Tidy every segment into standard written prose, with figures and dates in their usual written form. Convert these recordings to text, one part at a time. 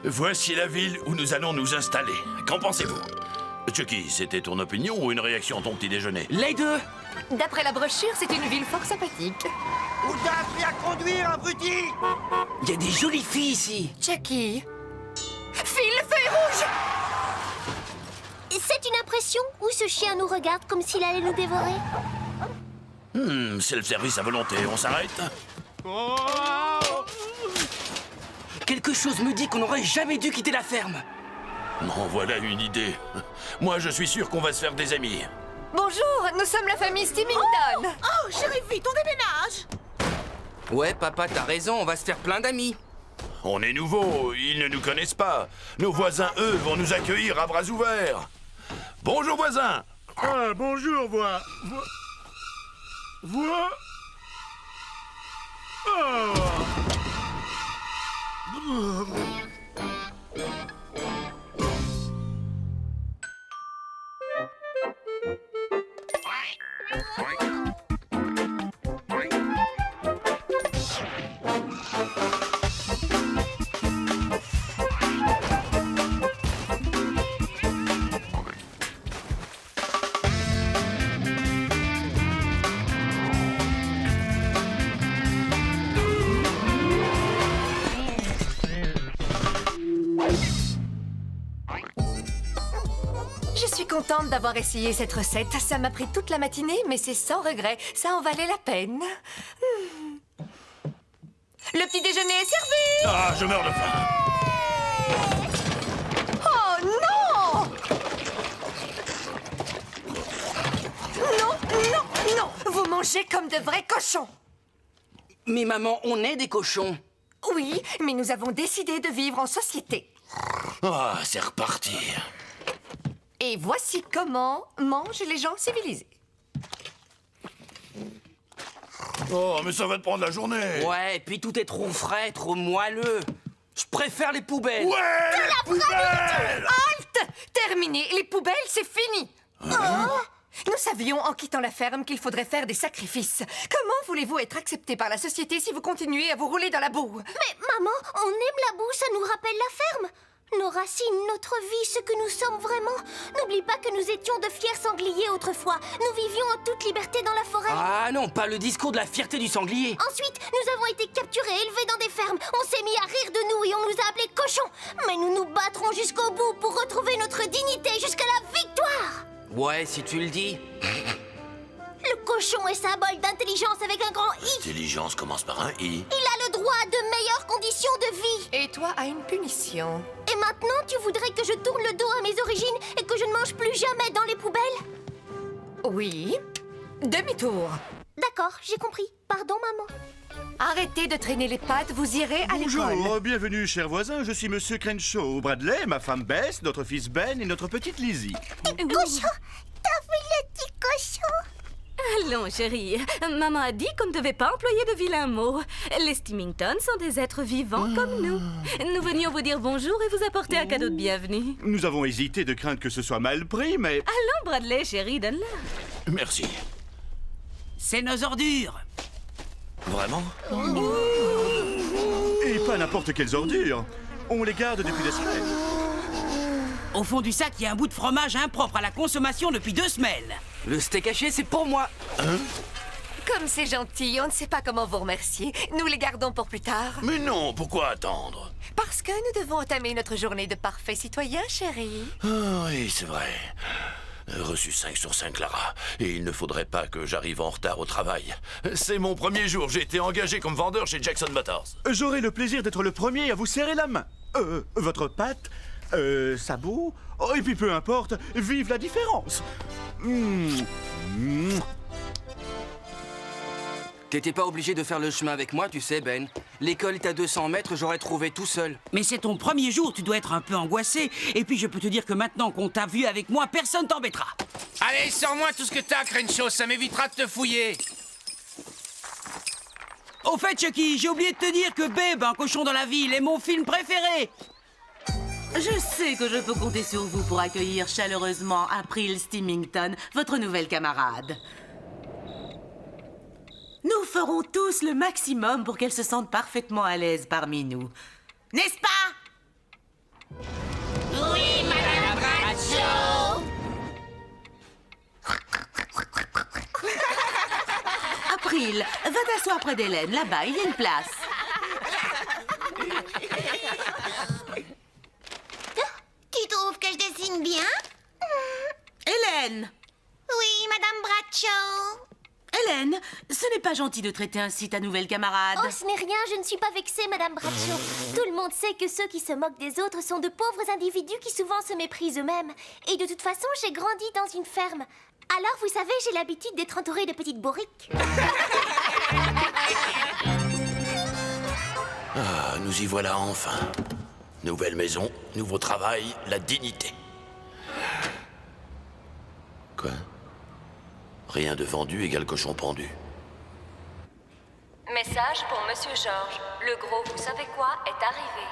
Voici la ville où nous allons nous installer. Qu'en pensez-vous? Chucky, c'était ton opinion ou une réaction à ton petit déjeuner? Les deux. D'après la brochure, c'est une ville fort sympathique. Où t'as appris à conduire, abruti? Il y a des jolies filles ici. Chucky, file le feuille rouge! C'est une impression ou ce chien nous regarde comme s'il allait nous dévorer? C'est le service à volonté. On s'arrête? Quelque chose me dit qu'on n'aurait jamais dû quitter la ferme. Bon, voilà une idée. Moi, je suis sûr qu'on va se faire des amis. Bonjour, nous sommes la famille Stimington. Oh, chérie, vite, on déménage! Ouais, papa, t'as raison, on va se faire plein d'amis. On est nouveaux, ils ne nous connaissent pas. Nos voisins, eux, vont nous accueillir à bras ouverts. Bonjour, voisins. Ah, bonjour, voix. Oh. Je suis contente d'avoir essayé cette recette. Ça m'a pris toute la matinée, mais c'est sans regret. Ça en valait la peine. Le petit déjeuner est servi! Ah, je meurs de faim. Oh non! Non, non, non! Vous mangez comme de vrais cochons! Mais maman, on est des cochons. Oui, mais nous avons décidé de vivre en société. Ah, c'est reparti. Et voici comment mangent les gens civilisés. Oh, mais ça va te prendre la journée. Ouais, et puis tout est trop frais, trop moelleux. Je préfère les poubelles. Ouais, les poubelles. Halte! Terminé. Les poubelles, c'est fini. Nous savions, en quittant la ferme, qu'il faudrait faire des sacrifices. Comment voulez-vous être accepté par la société si vous continuez à vous rouler dans la boue? Mais maman, on aime la boue, ça nous rappelle la ferme. Nos racines, notre vie, ce que nous sommes vraiment. N'oublie pas que nous étions de fiers sangliers autrefois. Nous vivions en toute liberté dans la forêt. Ah non, pas le discours de la fierté du sanglier. Ensuite, nous avons été capturés, élevés dans des fermes. On s'est mis à rire de nous et on nous a appelés cochons. Mais nous nous battrons jusqu'au bout pour retrouver notre dignité jusqu'à la victoire. Ouais, si tu le dis. Le cochon est symbole d'intelligence avec un grand I. Intelligence commence par un I. Il a le droit à de meilleures conditions de vie. Et toi, à une punition. Et maintenant, tu voudrais que je tourne le dos à mes origines et que je ne mange plus jamais dans les poubelles? Oui. Demi-tour. D'accord, j'ai compris. Pardon, maman. Arrêtez de traîner les pattes, vous irez à l'école. Bonjour, bienvenue, chers voisins. Je suis Monsieur Crenshaw, Bradley, ma femme Bess, notre fils Ben et notre petite Lizzie. Cochon! T'as vu le petit cochon? Allons, chérie. Maman a dit qu'on ne devait pas employer de vilains mots. Les Stimington sont des êtres vivants comme nous. Nous venions vous dire bonjour et vous apporter un cadeau de bienvenue. Nous avons hésité de craindre que ce soit mal pris, mais... Allons, Bradley, chérie, donne-la. Merci. C'est nos ordures. Vraiment? Et pas n'importe quelles ordures. On les garde depuis des semaines. Au fond du sac, il y a un bout de fromage impropre à la consommation depuis 2 semaines. Le steak haché, c'est pour moi. Comme c'est gentil, on ne sait pas comment vous remercier. Nous les gardons pour plus tard. Mais non, pourquoi attendre? Parce que nous devons entamer notre journée de parfait citoyen, chérie. Ah, oui, c'est vrai. Reçu 5 sur 5, Clara. Et il ne faudrait pas que j'arrive en retard au travail. C'est mon premier jour. J'ai été engagé comme vendeur chez Jackson Motors. J'aurai le plaisir d'être le premier à vous serrer la main. Votre pâte, sabot, oh, et puis peu importe, vive la différence. T'étais pas obligé de faire le chemin avec moi, tu sais, Ben. L'école est à 200 mètres, j'aurais trouvé tout seul. Mais c'est ton premier jour, tu dois être un peu angoissé. Et puis je peux te dire que maintenant qu'on t'a vu avec moi, personne t'embêtera. Allez, sors-moi tout ce que t'as, Crenshaw, ça m'évitera de te fouiller. Au fait, Chucky, j'ai oublié de te dire que Babe, un cochon dans la ville, est mon film préféré. Je sais que je peux compter sur vous pour accueillir chaleureusement April Stimington, votre nouvelle camarade. Nous ferons tous le maximum pour qu'elle se sente parfaitement à l'aise parmi nous. N'est-ce pas? Phil, va t'asseoir près d'Hélène. Là-bas, il y a une place. Tu trouves que je dessine bien? Hélène! Oui, Madame Bradshaw. Hélène, ce n'est pas gentil de traiter ainsi ta nouvelle camarade. Oh, ce n'est rien, je ne suis pas vexée, Madame Bradshaw. Tout le monde sait que ceux qui se moquent des autres sont de pauvres individus qui souvent se méprisent eux-mêmes. Et de toute façon, j'ai grandi dans une ferme. Alors, vous savez, j'ai l'habitude d'être entourée de petites bourriques. Ah, nous y voilà enfin. Nouvelle maison, nouveau travail, la dignité. Quoi? Rien de vendu égale cochon pendu. Message pour Monsieur Georges. Le gros vous savez quoi est arrivé.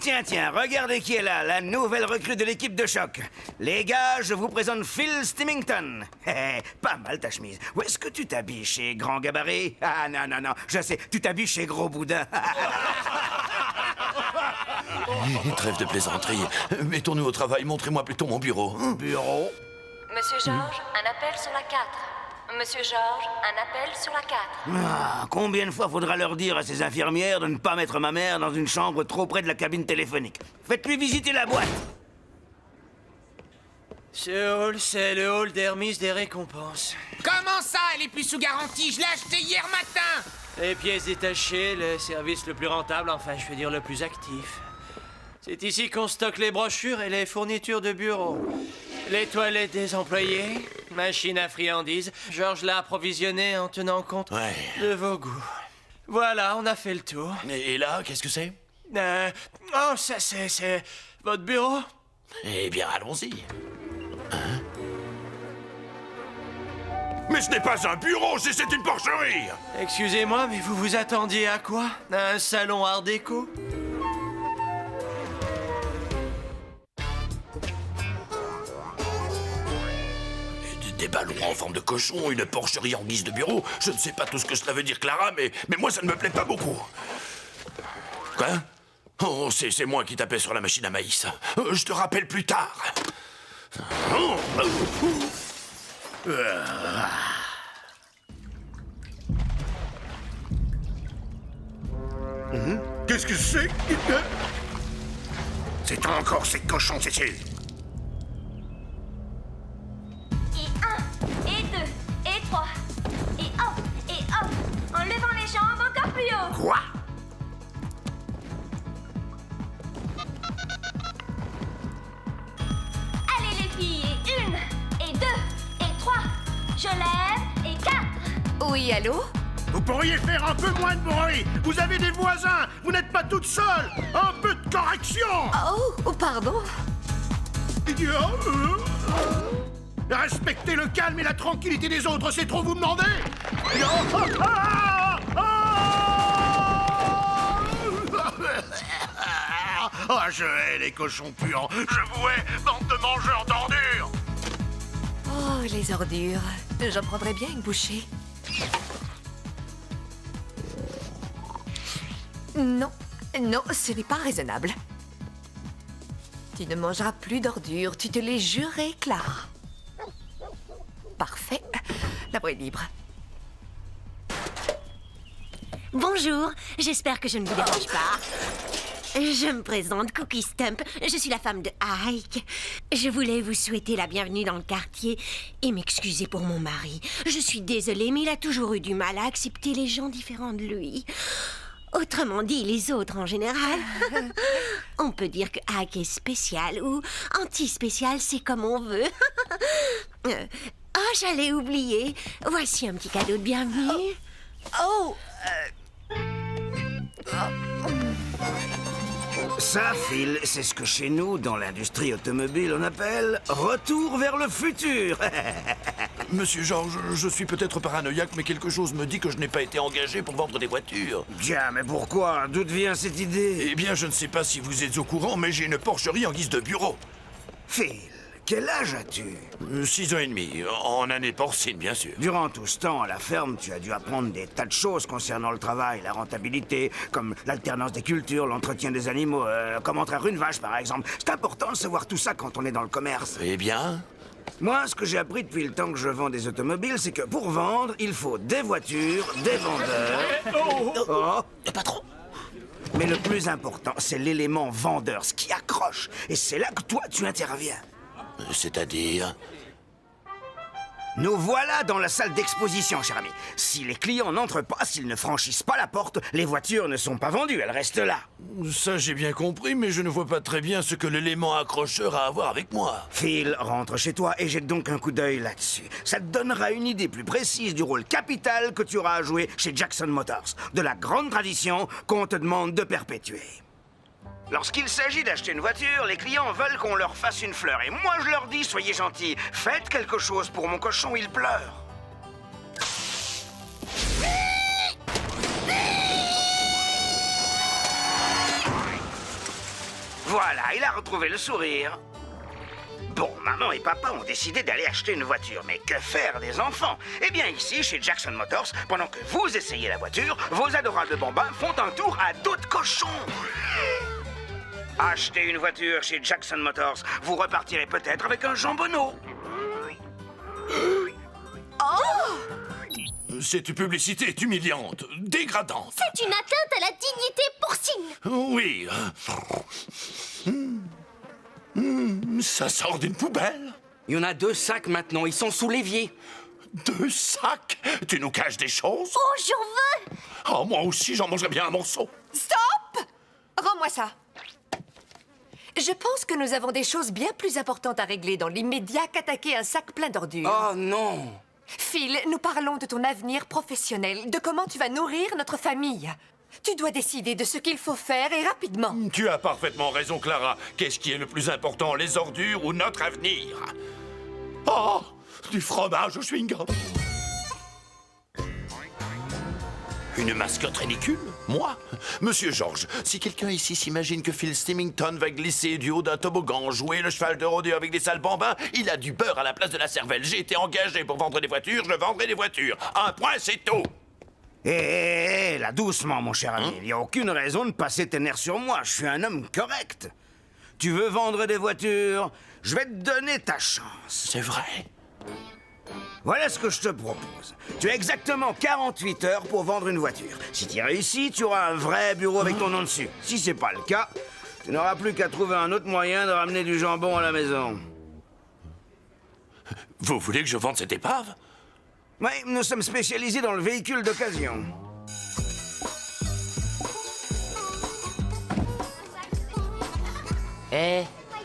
Tiens, regardez qui est là, la nouvelle recrue de l'équipe de choc. Les gars, je vous présente Phil Stimington. Pas mal ta chemise. Où est-ce que tu t'habilles, chez Grand Gabarit? Ah non, je sais, tu t'habilles chez Gros Boudin. Trêve de plaisanterie. Mettons-nous au travail, montrez-moi plutôt mon bureau. Bureau? Monsieur Georges, un appel sur la 4. Monsieur Georges, un appel sur la 4. Ah, combien de fois faudra leur dire à ces infirmières de ne pas mettre ma mère dans une chambre trop près de la cabine téléphonique? Faites-lui visiter la boîte. Ce hall, c'est le hall des remises des récompenses. Comment ça, elle est plus sous garantie? Je l'ai acheté hier matin. Les pièces détachées, le service le plus rentable, enfin, je veux dire le plus actif. C'est ici qu'on stocke les brochures et les fournitures de bureau. Les toilettes des employés, machine à friandises. Georges l'a approvisionné en tenant compte de vos goûts. Voilà, on a fait le tour. Et là, qu'est-ce que c'est? Oh, ça c'est votre bureau? Eh bien, allons-y. Hein? Mais ce n'est pas un bureau, c'est une porcherie! Excusez-moi, mais vous vous attendiez à quoi? À un salon art déco? Des ballons en forme de cochon, une porcherie en guise de bureau. Je ne sais pas tout ce que cela veut dire, Clara, mais moi, ça ne me plaît pas beaucoup. Quoi? Oh, c'est moi qui tapais sur la machine à maïs. Je te rappelle plus tard. Qu'est-ce que c'est? C'est encore ces cochons, Cécile. Et 1, et 2, et 3, et hop, en levant les jambes encore plus haut. Quoi? Allez les filles, et 1, et 2, et 3, je lève, et 4. Oui, allô? Vous pourriez faire un peu moins de bruit. Vous avez des voisins. Vous n'êtes pas toute seule. Un peu de correction. Oh, pardon. Respectez le calme et la tranquillité des autres, c'est trop vous demander. Ah, je hais les cochons puants. Je vous hais, bande de mangeurs d'ordures. Oh, les ordures. J'en prendrais bien une bouchée. Non, ce n'est pas raisonnable. Tu ne mangeras plus d'ordures, tu te l'es juré, Clara. Parfait, la voie est libre. Bonjour, j'espère que je ne vous dérange pas. Je me présente, Cookie Stump. Je suis la femme de Ike. Je voulais vous souhaiter la bienvenue dans le quartier et m'excuser pour mon mari. Je suis désolée, mais il a toujours eu du mal à accepter les gens différents de lui. Autrement dit, les autres en général. On peut dire que Ike est spécial ou anti-spécial, c'est comme on veut. Oh, j'allais oublier. Voici un petit cadeau de bienvenue. Ça, Phil, c'est ce que chez nous, dans l'industrie automobile, on appelle retour vers le futur. Monsieur Georges, je suis peut-être paranoïaque, mais quelque chose me dit que je n'ai pas été engagé pour vendre des voitures. Tiens, mais pourquoi? D'où vient cette idée? Eh bien, je ne sais pas si vous êtes au courant, mais j'ai une porcherie en guise de bureau. Phil, quel âge as-tu? 6 ans et demi, en année porcine, bien sûr. Durant tout ce temps, à la ferme, tu as dû apprendre des tas de choses concernant le travail, la rentabilité, comme l'alternance des cultures, l'entretien des animaux, comment traire une vache, par exemple. C'est important de savoir tout ça quand on est dans le commerce. Eh bien, Moi, ce que j'ai appris depuis le temps que je vends des automobiles, c'est que pour vendre, il faut des voitures, des vendeurs... Oh. Patron. Mais le plus important, c'est l'élément vendeur, ce qui accroche. Et c'est là que toi, tu interviens. C'est-à-dire? Nous voilà dans la salle d'exposition, cher ami. Si les clients n'entrent pas, s'ils ne franchissent pas la porte, les voitures ne sont pas vendues, elles restent là. Ça, j'ai bien compris, mais je ne vois pas très bien ce que l'élément accrocheur a à voir avec moi. Phil, rentre chez toi et jette donc un coup d'œil là-dessus. Ça te donnera une idée plus précise du rôle capital que tu auras à jouer chez Jackson Motors, de la grande tradition qu'on te demande de perpétuer. Lorsqu'il s'agit d'acheter une voiture, les clients veulent qu'on leur fasse une fleur. Et moi, je leur dis, soyez gentils, faites quelque chose pour mon cochon, il pleure. Voilà, il a retrouvé le sourire. Bon, maman et papa ont décidé d'aller acheter une voiture, mais que faire des enfants? Eh bien ici, chez Jackson Motors, pendant que vous essayez la voiture, vos adorables bambins font un tour à dos de cochon. Achetez une voiture chez Jackson Motors, vous repartirez peut-être avec un jambonneau. Cette publicité est humiliante, dégradante. C'est une atteinte à la dignité porcine. Oui. Ça sort d'une poubelle. Il y en a 2 sacs maintenant, ils sont sous l'évier. 2 sacs? Tu nous caches des choses? Oh, j'en veux! Oh, moi aussi, j'en mangerais bien un morceau. Stop! Rends-moi ça. Je pense que nous avons des choses bien plus importantes à régler dans l'immédiat qu'attaquer un sac plein d'ordures. Oh non! Phil, nous parlons de ton avenir professionnel, de comment tu vas nourrir notre famille. Tu dois décider de ce qu'il faut faire et rapidement. Tu as parfaitement raison, Clara. Qu'est-ce qui est le plus important, les ordures ou notre avenir? Oh, du fromage au chewing-gum. Une mascotte ridicule? Moi? Monsieur George, si quelqu'un ici s'imagine que Phil Stimington va glisser du haut d'un toboggan, jouer le cheval de rodéo avec des sales bambins, il a du beurre à la place de la cervelle. J'ai été engagé pour vendre des voitures, je vendrai des voitures. Un point, c'est tout. Hé, là, doucement, mon cher ami. Il n'y a aucune raison de passer tes nerfs sur moi. Je suis un homme correct. Tu veux vendre des voitures? Je vais te donner ta chance. C'est vrai. Voilà ce que je te propose. Tu as exactement 48 heures pour vendre une voiture. Si tu réussis, tu auras un vrai bureau avec ton nom dessus. Si c'est pas le cas, tu n'auras plus qu'à trouver un autre moyen de ramener du jambon à la maison. Vous voulez que je vende cette épave? Oui, nous sommes spécialisés dans le véhicule d'occasion.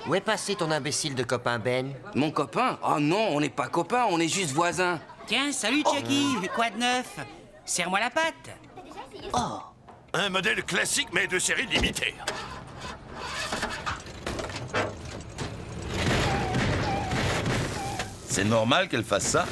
Où est passé ton imbécile de copain Ben? Mon copain? Oh non, on n'est pas copains, on est juste voisins. Tiens, salut Chucky, quoi de neuf? Serre-moi la patte. Oh, un modèle classique mais de série limitée. C'est normal qu'elle fasse ça?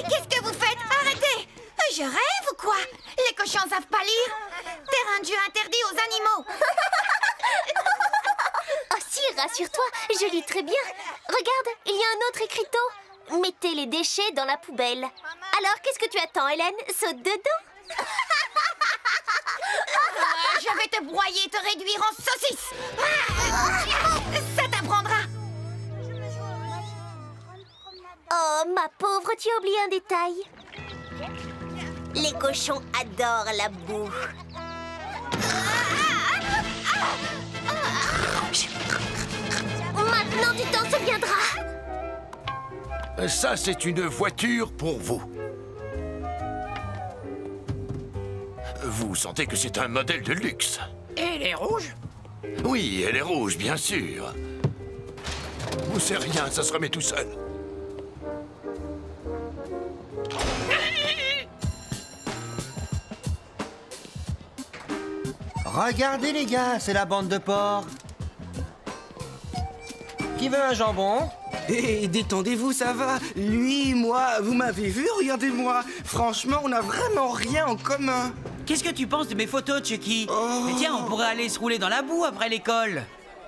Qu'est-ce que vous faites? Arrêtez! Je rêve ou quoi? Les cochons savent pas lire? Terrain de jeu interdit aux animaux! Oh si, rassure-toi, je lis très bien. Regarde, il y a un autre écriteau. Mettez les déchets dans la poubelle. Alors, qu'est-ce que tu attends, Hélène? Saute dedans. Je vais te broyer et te réduire en saucisse! Ça t'apprendra! Oh, ma pauvre, tu as oublié un détail. Les cochons adorent la boue. Maintenant, tu t'en souviendras. Ça, c'est une voiture pour vous. Vous sentez que c'est un modèle de luxe. Et elle est rouge? Oui, elle est rouge, bien sûr. Vous c'est rien, ça se remet tout seul. Regardez les gars, c'est la bande de porcs. Qui veut un jambon? Hé, détendez-vous, ça va. Lui, moi, vous m'avez vu? Regardez-moi. Franchement, on n'a vraiment rien en commun. Qu'est-ce que tu penses de mes photos, Chucky? Mais tiens, on pourrait aller se rouler dans la boue après l'école.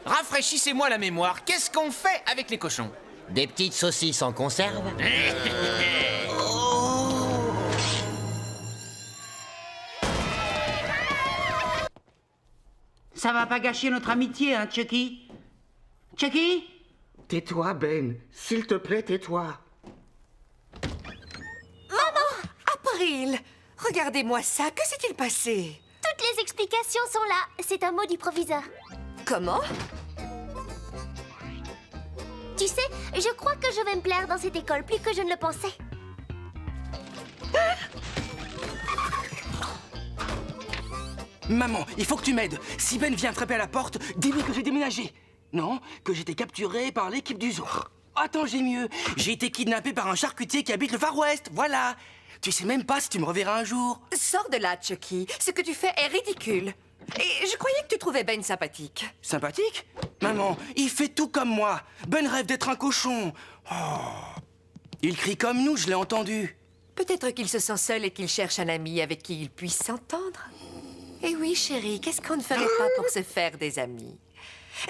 Rafraîchissez-moi la mémoire. Qu'est-ce qu'on fait avec les cochons? Des petites saucisses en conserve. Ça va pas gâcher notre amitié, hein, Chucky? Chucky? Tais-toi, Ben. S'il te plaît, tais-toi. Maman! April! Regardez-moi ça, que s'est-il passé? Toutes les explications sont là. C'est un mot du proviseur. Comment? Tu sais, je crois que je vais me plaire dans cette école plus que je ne le pensais. Maman, il faut que tu m'aides. Si Ben vient frapper à la porte, dis-lui que j'ai déménagé. Non, que j'ai été capturé par l'équipe du zoo. Attends, j'ai mieux. J'ai été kidnappé par un charcutier qui habite le Far West, voilà. Tu sais même pas si tu me reverras un jour. Sors de là, Chucky. Ce que tu fais est ridicule. Et je croyais que tu trouvais Ben sympathique. Sympathique? Maman, il fait tout comme moi. Ben rêve d'être un cochon. Oh. Il crie comme nous, je l'ai entendu. Peut-être qu'il se sent seul et qu'il cherche un ami avec qui il puisse s'entendre. Eh oui, chérie, qu'est-ce qu'on ne ferait pas pour se faire des amis?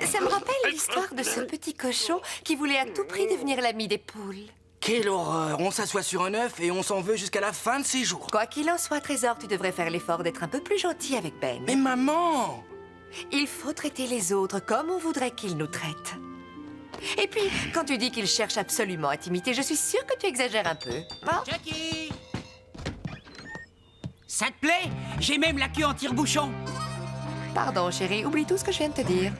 Ça me rappelle l'histoire de ce petit cochon qui voulait à tout prix devenir l'ami des poules. Quelle horreur! On s'assoit sur un œuf et on s'en veut jusqu'à la fin de ses jours. Quoi qu'il en soit, Trésor, tu devrais faire l'effort d'être un peu plus gentil avec Ben. Mais maman! Il faut traiter les autres comme on voudrait qu'ils nous traitent. Et puis, quand tu dis qu'il cherche absolument intimité, je suis sûre que tu exagères un peu. Hein? Chucky! Ça te plaît? J'ai même la queue en tire-bouchon. Pardon, chérie, oublie tout ce que je viens de te dire.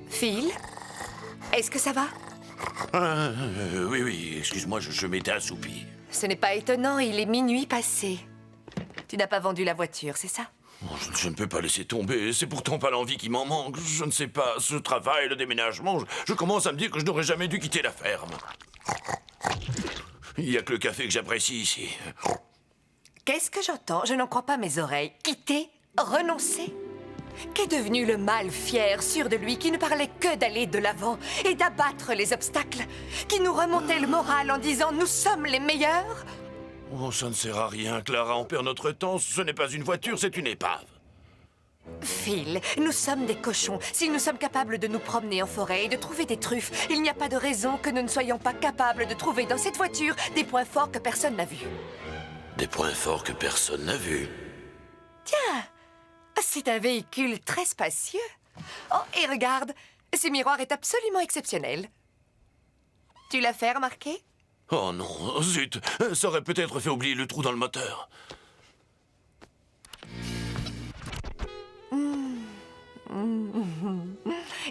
Phil, est-ce que ça va? Oui, excuse-moi, je m'étais assoupi. Ce n'est pas étonnant, il est minuit passé. Tu n'as pas vendu la voiture, c'est ça? Oh, je ne peux pas laisser tomber, c'est pourtant pas l'envie qui m'en manque. Je ne sais pas, ce travail, le déménagement, je commence à me dire que je n'aurais jamais dû quitter la ferme. Il n'y a que le café que j'apprécie ici. Qu'est-ce que j'entends? Je n'en crois pas mes oreilles. Quitter? Renoncer? Qu'est devenu le mâle fier, sûr de lui, qui ne parlait que d'aller de l'avant et d'abattre les obstacles, qui nous remontait le moral en disant « nous sommes les meilleurs » ? Oh, ça ne sert à rien, Clara, on perd notre temps. Ce n'est pas une voiture, c'est une épave. Phil, nous sommes des cochons. Si nous sommes capables de nous promener en forêt et de trouver des truffes, il n'y a pas de raison que nous ne soyons pas capables de trouver dans cette voiture des points forts que personne n'a vus. Des points forts que personne n'a vus. Tiens, c'est un véhicule très spacieux. Oh, et regarde, ce miroir est absolument exceptionnel. Tu l'as fait remarquer? Oh non, zut, ça aurait peut-être fait oublier le trou dans le moteur.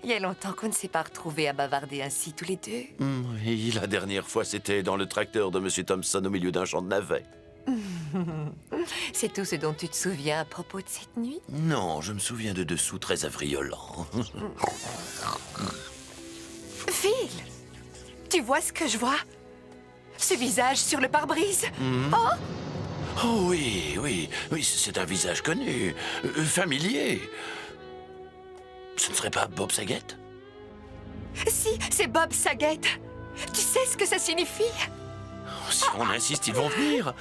Il y a longtemps qu'on ne s'est pas retrouvés à bavarder ainsi tous les deux. Oui, la dernière fois, c'était dans le tracteur de M. Thompson au milieu d'un champ de navets. C'est tout ce dont tu te souviens à propos de cette nuit? Non, je me souviens de dessous très affriolant. Phil, tu vois ce que je vois? Ce visage sur le pare-brise? Oh! Oh oui, c'est un visage connu, familier. Ce ne serait pas Bob Saget? Si, c'est Bob Saget. Tu sais ce que ça signifie? Si on insiste, ils vont venir.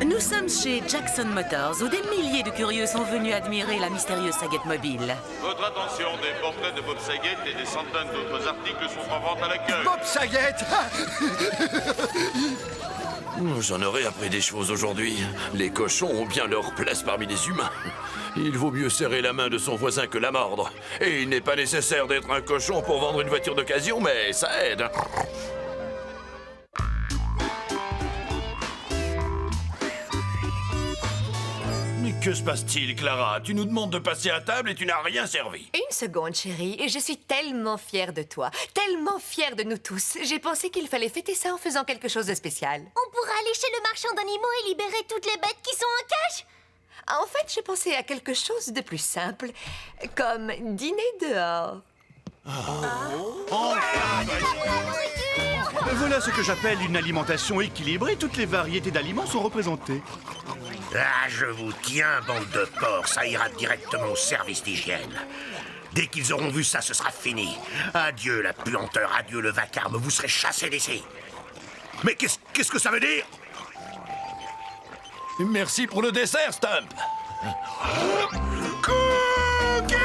Nous sommes chez Jackson Motors, où des milliers de curieux sont venus admirer la mystérieuse Saget mobile. Votre attention, des portraits de Bob Saget et des centaines d'autres articles sont en vente à l'accueil. Bob Saget! J'en aurais appris des choses aujourd'hui. Les cochons ont bien leur place parmi les humains. Il vaut mieux serrer la main de son voisin que la mordre. Et il n'est pas nécessaire d'être un cochon pour vendre une voiture d'occasion, mais ça aide. Mais que se passe-t-il, Clara? Tu nous demandes de passer à table et tu n'as rien servi. Une seconde, chérie, et je suis tellement fière de toi, tellement fière de nous tous. J'ai pensé qu'il fallait fêter ça en faisant quelque chose de spécial. On pourra aller chez le marchand d'animaux et libérer toutes les bêtes qui sont en cage? En fait, j'ai pensé à quelque chose de plus simple, comme dîner dehors. Voilà ce que j'appelle une alimentation équilibrée. Toutes les variétés d'aliments sont représentées. Ah, je vous tiens, bande de porcs, ça ira directement au service d'hygiène. Dès qu'ils auront vu ça, ce sera fini. Adieu la puanteur, adieu le vacarme, vous serez chassés d'ici. Mais qu'est-ce que ça veut dire? Merci pour le dessert, Stump. Cookie!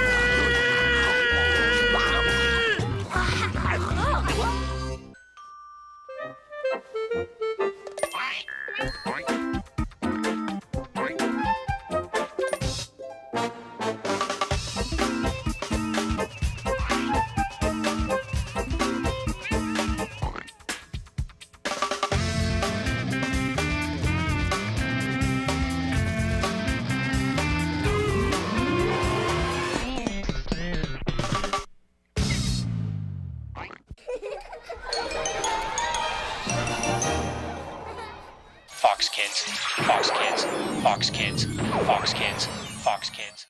Fox Kids, Fox Kids, Fox Kids, Fox Kids.